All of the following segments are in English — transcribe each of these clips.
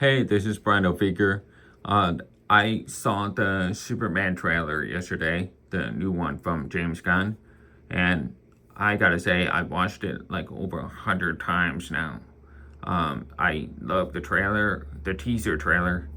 Hey, this is Brando Figure. I saw the Superman trailer yesterday, the new one from James Gunn, and I gotta say, I watched it like over 100 times now. I love the trailer, the teaser trailer,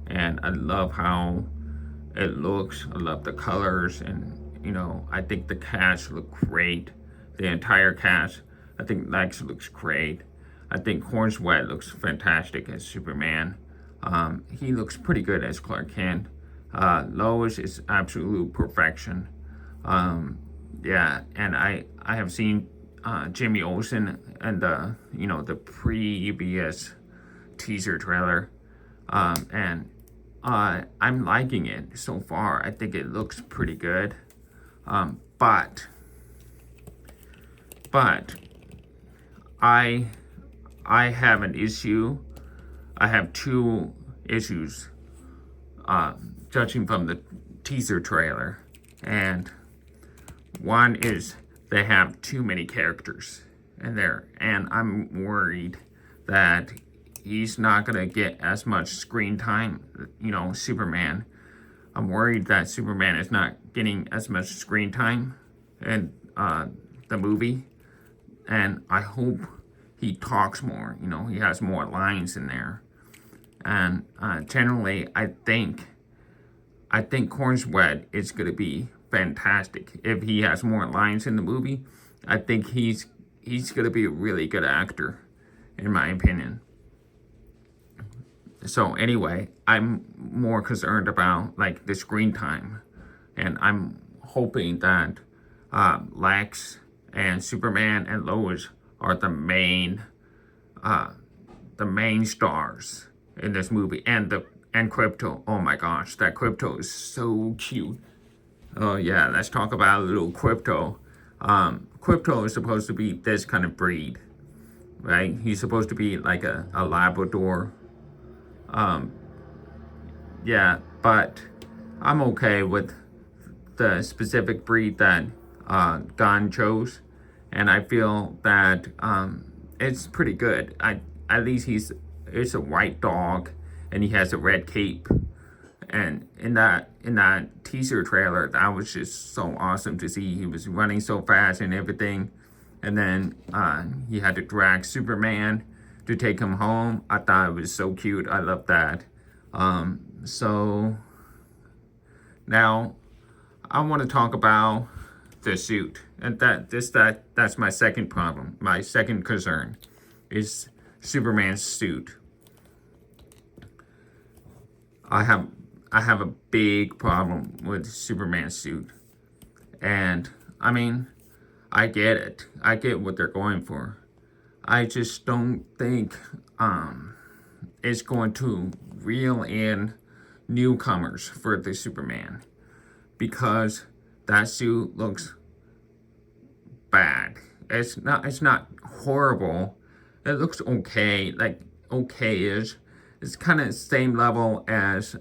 and I love how it looks. I love the colors, and I think the cast look great. The entire cast. I think Lex looks great. I think Corenswet looks fantastic as Superman. He looks pretty good as Clark Kent. Lois is absolute perfection. Yeah, and I have seen Jimmy Olsen and the previous teaser trailer, and I'm liking it so far. I think it looks pretty good. But I I have an issue. I have two issues, judging from the teaser trailer, and one is they have too many characters in there, and I'm worried that he's not gonna get as much screen time. Superman. I'm worried that Superman is not getting as much screen time in the movie, and I hope he talks more. He has more lines in there, and generally, I think Cornsweat is going to be fantastic if he has more lines in the movie. I think he's going to be a really good actor, in my opinion. So anyway, I'm more concerned about like the screen time, and I'm hoping that Lex and Superman and Lois are the main stars in this movie, and Krypto. Oh my gosh, that Krypto is so cute. Oh yeah, let's talk about a little Krypto. Krypto is supposed to be this kind of breed, right? He's supposed to be like a Labrador. Yeah, but I'm okay with the specific breed that Gunn chose, and I feel that it's pretty good. At least it's a white dog, and he has a red cape. And in that teaser trailer, that was just so awesome to see. He was running so fast and everything, and then he had to drag Superman to take him home. I thought it was so cute. I love that. So now I want to talk about the suit, and that's my second problem. My second concern is Superman's suit. I have a big problem with Superman's suit, and I mean, I get it. I get what they're going for. I just don't think it's going to reel in newcomers for the Superman, because that suit looks bad. It's not horrible. It looks okay, like okay-ish. It's kind of same level as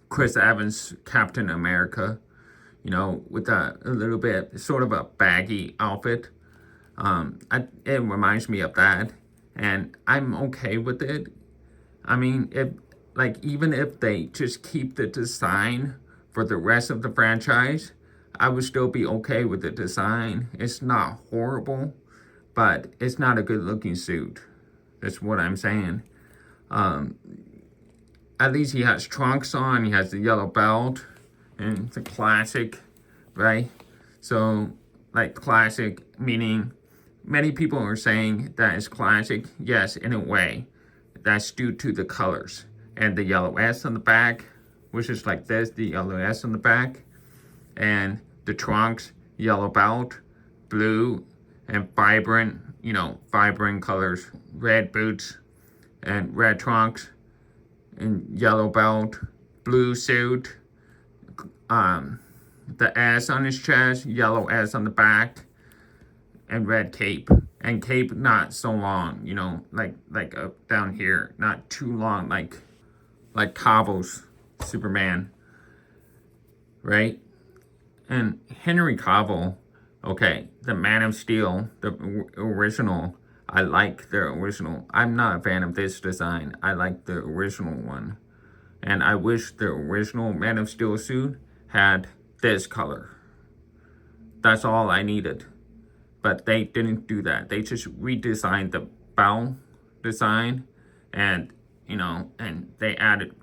Chris Evans' Captain America, with a little bit sort of a baggy outfit. It reminds me of that, and I'm okay with it. I mean, even if they just keep the design for the rest of the franchise, I would still be okay with the design. It's not horrible, but it's not a good looking suit. That's what I'm saying. At least he has trunks on, he has the yellow belt, and it's a classic, right? So, like, classic, meaning many people are saying that it's classic. Yes, in a way. That's due to the colors and the yellow S on the back, which is like this, the yellow S on the back, and the trunks, yellow belt, blue, and vibrant colors, red boots, and red trunks, and yellow belt, blue suit, the S on his chest, yellow S on the back, and red cape. And cape not so long, like up down here, not too long, like Cavill's Superman, right? And Henry Cavill, okay, the Man of Steel, the original, I like the original. I'm not a fan of this design. I like the original one. And I wish the original Man of Steel suit had this color. That's all I needed. But they didn't do that. They just redesigned the bow design, and and they added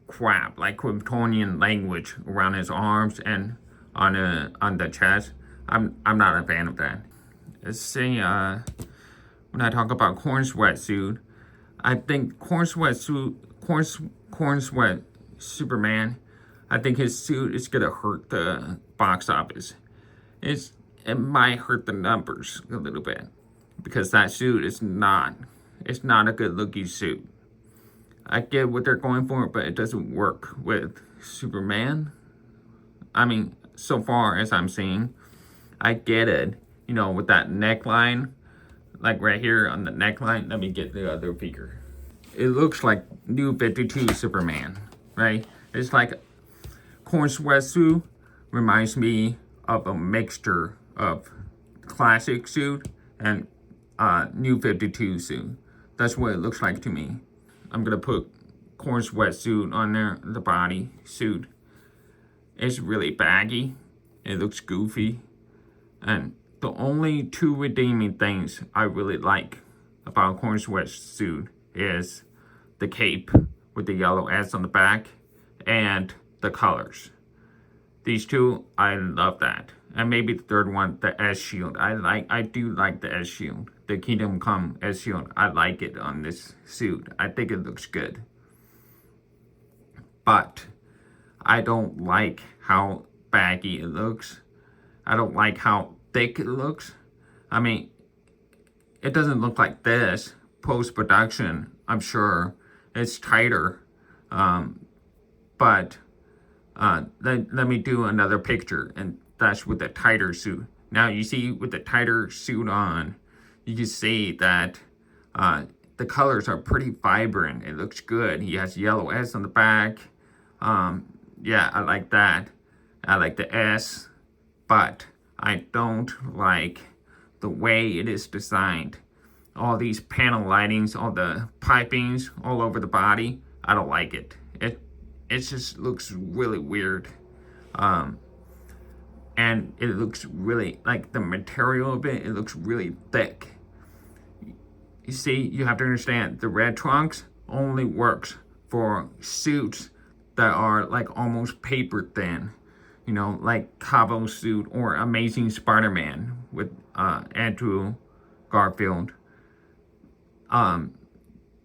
crap like Kryptonian language around his arms and on the chest. I'm not a fan of that. Let's see. When I talk about Corenswet suit, I think Corenswet Superman. I think his suit is gonna hurt the box office. It might hurt the numbers a little bit because that suit is not. It's not a good looking suit. I get what they're going for, but it doesn't work with Superman. I mean, so far as I'm seeing, I get it. With that neckline, like right here on the neckline. Let me get the other figure. It looks like New 52 Superman, right? It's like Corenswet suit reminds me of a mixture of classic suit and New 52 suit. That's what it looks like to me. I'm gonna put Corenswet suit on there, the body suit. It's really baggy. It looks goofy. And the only two redeeming things I really like about Corenswet suit is the cape with the yellow S on the back and the colors. These two, I love that. And maybe the third one, the S shield. I do like the S shield. The Kingdom Come S shield. I like it on this suit. I think it looks good. But I don't like how baggy it looks. I don't like how thick it looks. I mean, it doesn't look like this post-production, I'm sure. It's tighter. But let me do another picture, and that's with the tighter suit. Now you see with the tighter suit on, you can see that the colors are pretty vibrant. It looks good. He has yellow S on the back. Yeah, I like that. I like the S, but I don't like the way it is designed. All these panel lightings, all the pipings all over the body. I don't like it. It just looks really weird. And it looks really, like the material of it looks really thick. You see, you have to understand, the red trunks only works for suits that are like almost paper thin. Like Cabo's suit or Amazing Spider-Man with Andrew Garfield.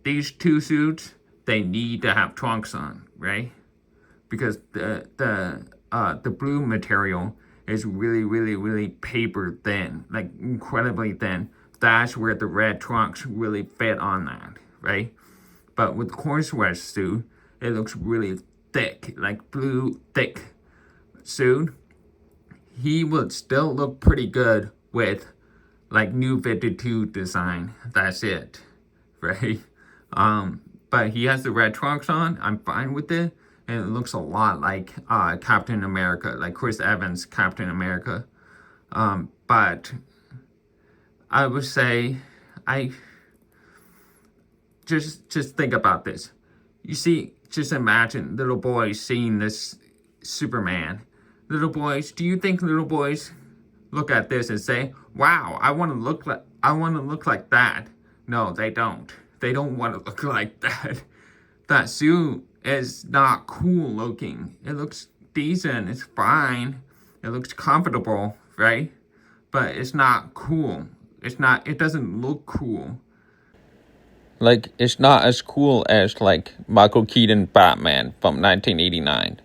These two suits, they need to have trunks on, right? Because the blue material is really, really, really paper thin, like incredibly thin. That's where the red trunks really fit on that, right? But with Corenswet suit, it looks really thick, like blue thick suit. He would still look pretty good with like New 52 design. That's it, right? But he has the red trunks on. I'm fine with it. And it looks a lot like Captain America, like Chris Evans' Captain America. But I would say, just think about this. You see, just imagine little boys seeing this Superman. Little boys, do you think little boys look at this and say, "Wow, I want to look like that"? No, they don't. They don't want to look like that. That suit is not cool looking. It looks decent. It's fine. It looks comfortable, right? But it's not cool. It doesn't look cool. Like, it's not as cool as, like, Michael Keaton Batman from 1989.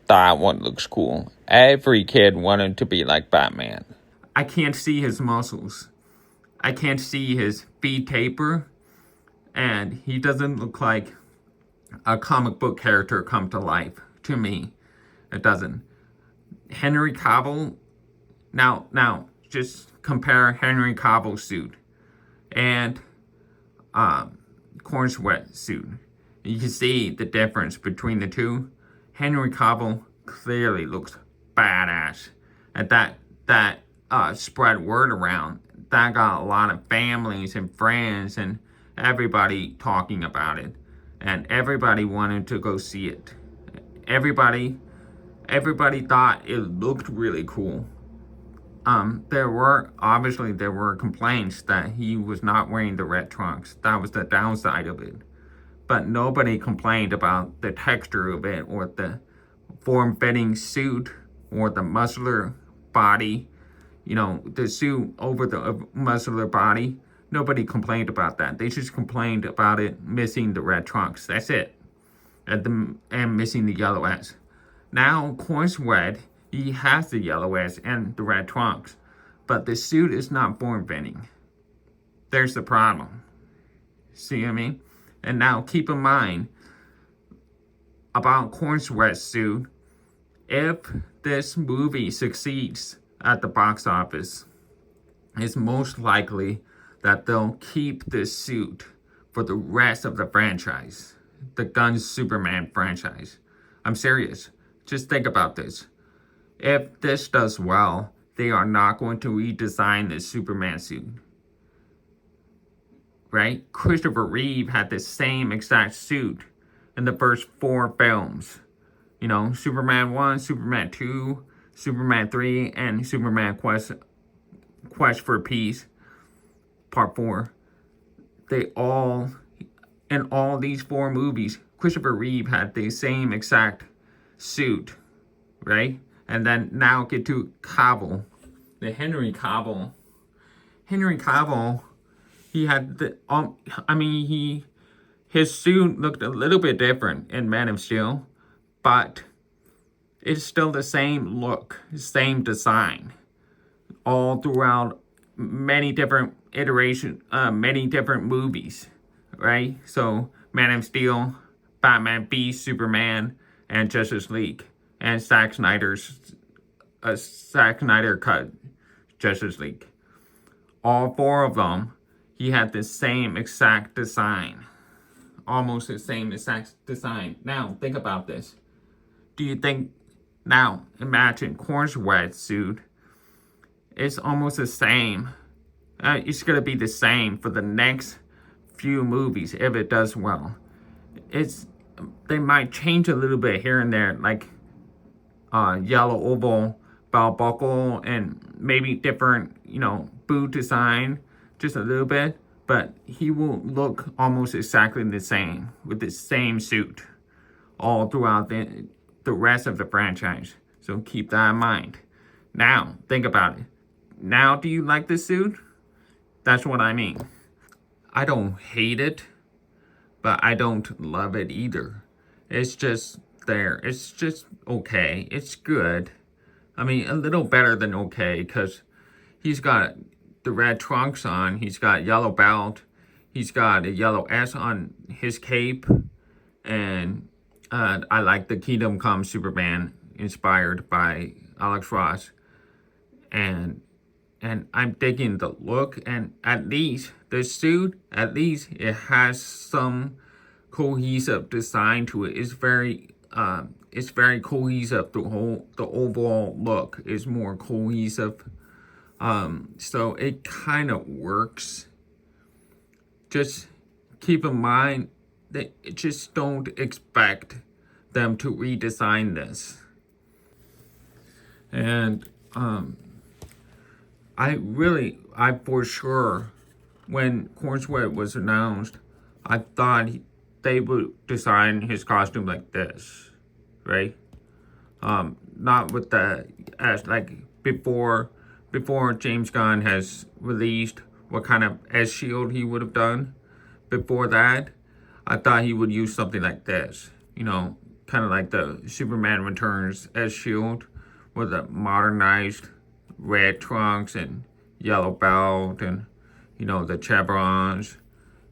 That one looks cool. Every kid wanted to be like Batman. I can't see his muscles. I can't see his feet taper. And he doesn't look like a comic book character come to life to me. It doesn't. Henry Cavill. Now, just compare Henry Cavill's suit and Corenswet suit. You can see the difference between the two. Henry Cavill clearly looks badass, and that spread word around that got a lot of families and friends and everybody talking about it. And everybody wanted to go see it. Everybody thought it looked really cool. There were complaints that he was not wearing the red trunks. That was the downside of it. But nobody complained about the texture of it or the form-fitting suit or the muscular body, the suit over the muscular body. Nobody complained about that. They just complained about it missing the red trunks. That's it. And missing the yellow S. Now, Corenswet, he has the yellow S and the red trunks, but the suit is not form-fitting. There's the problem. See what I mean? And now, keep in mind about Corenswet's suit. If this movie succeeds at the box office, it's most likely that they'll keep this suit for the rest of the franchise, the Gunn Superman franchise. I'm serious. Just think about this. If this does well, they are not going to redesign the Superman suit. Right? Christopher Reeve had the same exact suit in the first 4 films. Superman 1, Superman 2, Superman 3, and Superman Quest for Peace, Part 4. In all these 4 movies, Christopher Reeve had the same exact suit, right? And then now get to Cavill, the Henry Cavill. Henry Cavill, he had his suit looked a little bit different in Man of Steel, but it's still the same look, same design, all throughout many different iterations, many different movies, right? So Man of Steel, Batman v Superman, and Justice League, and Zack Snyder cut Justice League. All 4 of them, he had the same exact design. Almost the same exact design. Now, think about this. Now, imagine Corenswet's suit. It's almost the same. It's going to be the same for the next few movies if it does well. They might change a little bit here and there, like yellow oval belt buckle and maybe different, boot design, just a little bit. But he will look almost exactly the same with the same suit all throughout the rest of the franchise. So keep that in mind. Now, think about it. Now, do you like this suit? That's what I mean. I don't hate it, but I don't love it either. It's just there. It's just okay. It's good. A little better than okay, because he's got the red trunks on. He's got yellow belt. He's got a yellow S on his cape. And I like the Kingdom Come Superman inspired by Alex Ross. And I'm digging the look. And at least the suit, it has some cohesive design to it. It's very cohesive. The overall look is more cohesive. So it kind of works. Just keep in mind that just don't expect them to redesign this. And I for sure, when Corenswet was announced, I thought they would design his costume like this, right? Not with the as like before James Gunn has released what kind of S shield he would have done. Before that, I thought he would use something like this, kind of like the Superman Returns S shield with a modernized red trunks and yellow belt and, the chevrons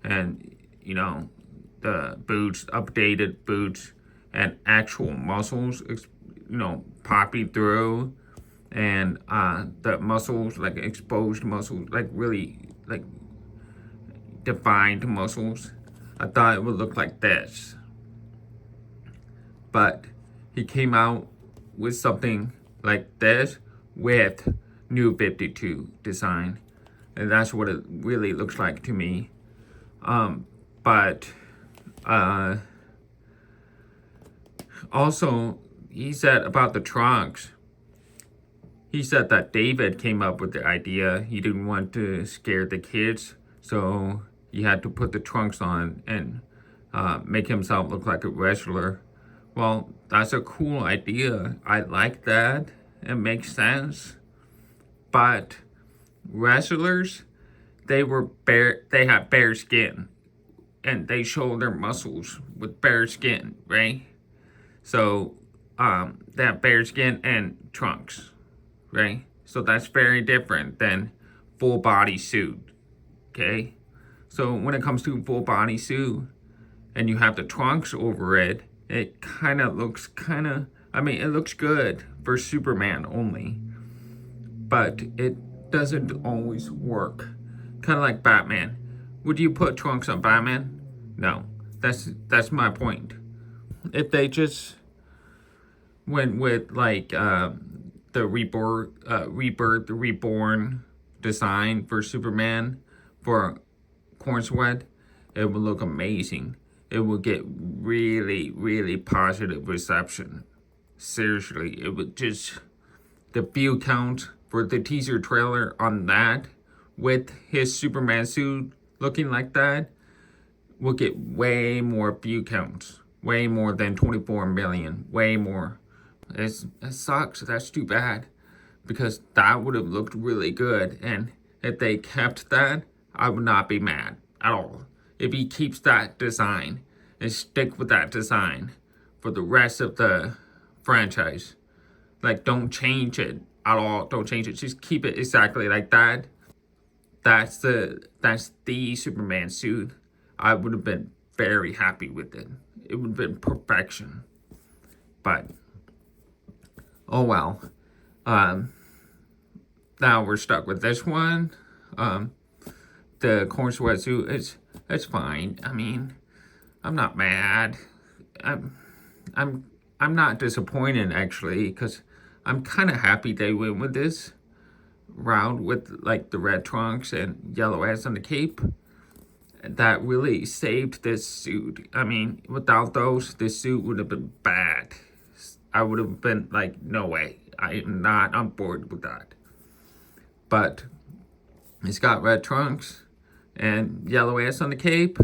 and, the boots, updated boots and actual muscles, popping through. And the muscles, like exposed muscles, like really, like defined muscles. I thought it would look like this. But he came out with something like this with New 52 design. And that's what it really looks like to me. But also, he said about the trunks, he said that David came up with the idea. He didn't want to scare the kids, so he had to put the trunks on and make himself look like a wrestler. Well, that's a cool idea. I like that. It makes sense. But wrestlers, they had bare skin, and they show their muscles with bare skin, right? So they have bare skin and trunks, right? So that's very different than full body suit. Okay, so when it comes to full body suit and you have the trunks over it, it kind of looks it looks good for Superman only, but it doesn't always work. Kind of like Batman. Would you put trunks on Batman? No. That's my point. If they just went with like the reborn design for Superman for Corenswet, it would look amazing. It would get really, really positive reception. Seriously, it would just, the view count for the teaser trailer on that with his Superman suit looking like that will get way more view counts. Way more than 24 million. Way more. It sucks. That's too bad. Because that would have looked really good. And if they kept that, I would not be mad at all. If he keeps that design and stick with that design for the rest of the franchise. Like, don't change it at all. Don't change it. Just keep it exactly like that. That's the Superman suit. I would have been very happy with it. It would have been perfection. But oh well. Now we're stuck with this one. The Corenswet suit, it's fine. I mean, I'm not mad. I'm not disappointed actually, because I'm kind of happy they went with this route with like the red trunks and yellow ass on the cape. That really saved this suit. I mean, without those, this suit would have been bad. I would have been like, no way. I am not on board with that. But it's got red trunks and yellow ass on the cape.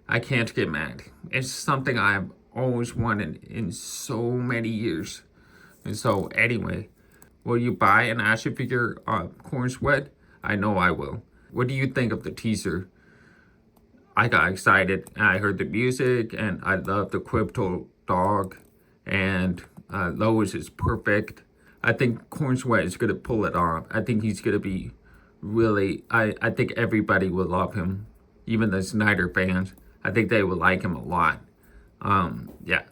I can't get mad. It's something I've always wanted in so many years. And so anyway, will you buy an action figure of Corenswet? I know I will. What do you think of the teaser? I got excited. I heard the music and I love the Krypto dog. And Lois is perfect. I think Corenswet is going to pull it off. I think he's going to be really... I think everybody will love him. Even the Snyder fans. I think they will like him a lot. Yeah.